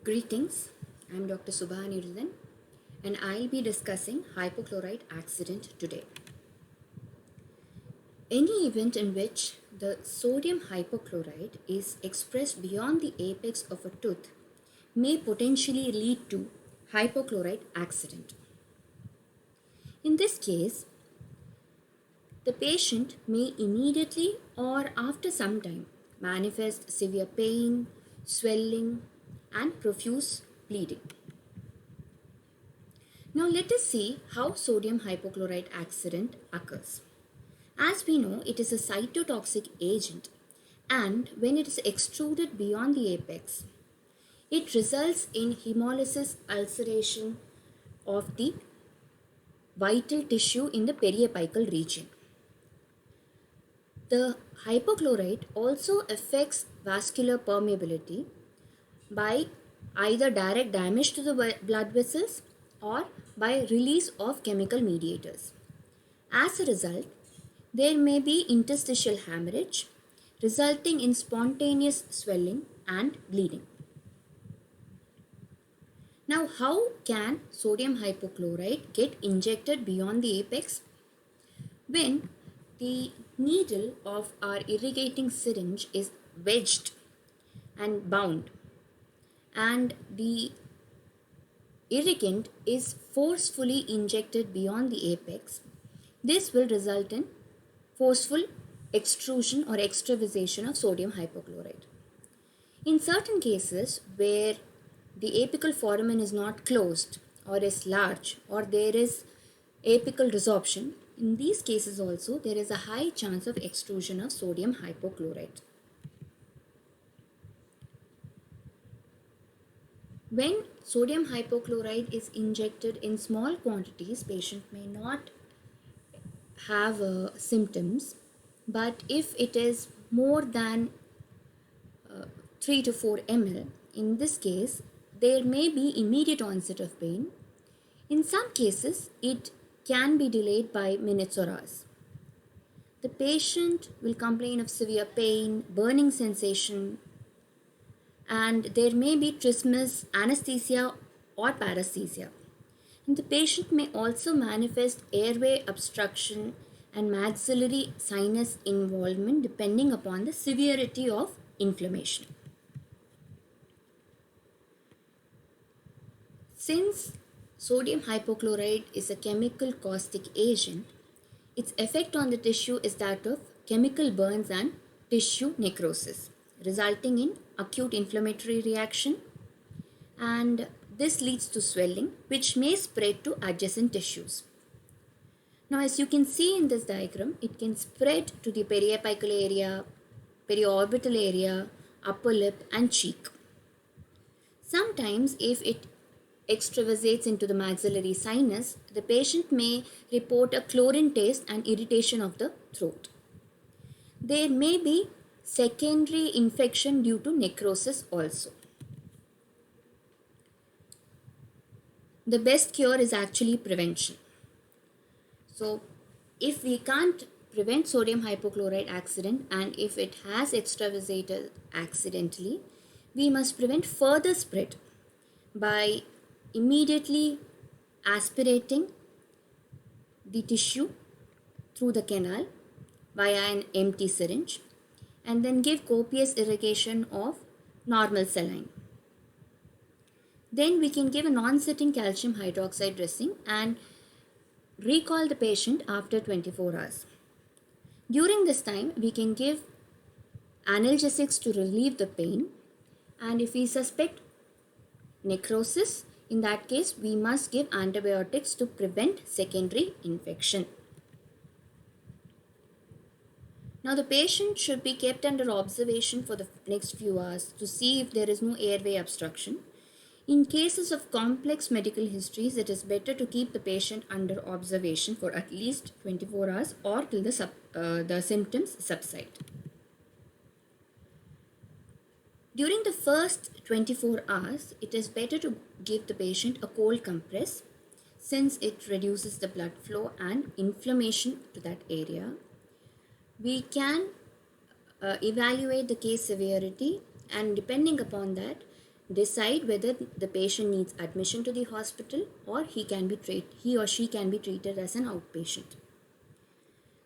Greetings, I'm Dr. Subha Anirudhan and I'll be discussing hypochlorite accident today. Any event in which the sodium hypochlorite is expressed beyond the apex of a tooth may potentially lead to hypochlorite accident. In this case, the patient may immediately or after some time manifest severe pain, swelling, and profuse bleeding. Now let us see how sodium hypochlorite accident occurs. As we know, it is a cytotoxic agent, and when it is extruded beyond the apex, it results in hemolysis ulceration of the vital tissue in the periapical region. The hypochlorite also affects vascular permeability by either direct damage to the blood vessels or by release of chemical mediators. As a result, there may be interstitial hemorrhage, resulting in spontaneous swelling and bleeding. Now, how can sodium hypochlorite get injected beyond the apex? When the needle of our irrigating syringe is wedged and bound, and the irrigant is forcefully injected beyond the apex, this will result in forceful extrusion or extravasation of sodium hypochlorite. In certain cases where the apical foramen is not closed or is large or there is apical resorption, in these cases also there is a high chance of extrusion of sodium hypochlorite. When sodium hypochlorite is injected in small quantities, patient may not have symptoms, but if it is more than 3 to 4 ml, in this case there may be immediate onset of pain. In some cases it can be delayed by minutes or hours. The patient will complain of severe pain, burning sensation, and there may be trismus, anesthesia or paresthesia. And the patient may also manifest airway obstruction and maxillary sinus involvement depending upon the severity of inflammation. Since sodium hypochlorite is a chemical caustic agent, its effect on the tissue is that of chemical burns and tissue necrosis, resulting in acute inflammatory reaction, and this leads to swelling which may spread to adjacent tissues. Now, as you can see in this diagram, it can spread to the periapical area, periorbital area, upper lip and cheek. Sometimes if it extravasates into the maxillary sinus, the patient may report a chlorine taste and irritation of the throat. There may be secondary infection due to necrosis also. The best cure is actually prevention. So, if we can't prevent sodium hypochlorite accident and if it has extravasated accidentally, we must prevent further spread by immediately aspirating the tissue through the canal via an empty syringe and then give copious irrigation of normal saline. Then we can give a non-sitting calcium hydroxide dressing and recall the patient after 24 hours. During this time, we can give analgesics to relieve the pain, and if we suspect necrosis, in that case, we must give antibiotics to prevent secondary infection. Now, the patient should be kept under observation for the next few hours to see if there is no airway obstruction. In cases of complex medical histories, it is better to keep the patient under observation for at least 24 hours or till the symptoms subside. During the first 24 hours, it is better to give the patient a cold compress since it reduces the blood flow and inflammation to that area. We can evaluate the case severity, and depending upon that, decide whether the patient needs admission to the hospital or he or she can be treated as an outpatient.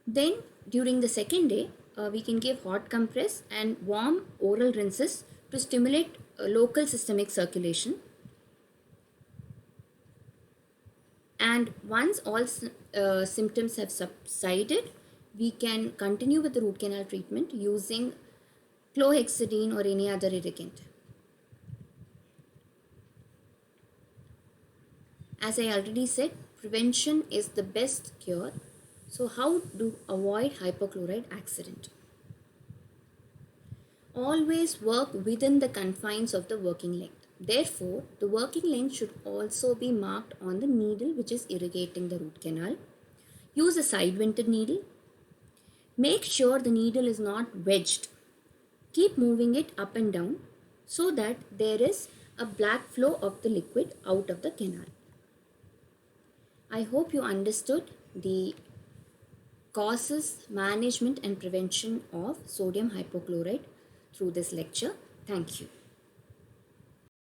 Then during the second day, we can give hot compress and warm oral rinses to stimulate local systemic circulation. And once all symptoms have subsided, we can continue with the root canal treatment using clohexidine or any other irrigant. As I already said, prevention is the best cure. So how to avoid hypochlorite accident? Always work within the confines of the working length. Therefore, the working length should also be marked on the needle which is irrigating the root canal. Use a side-vented needle. Make sure the needle is not wedged. Keep moving it up and down so that there is a black flow of the liquid out of the canal. I hope you understood the causes, management and prevention of sodium hypochlorite through this lecture. Thank you.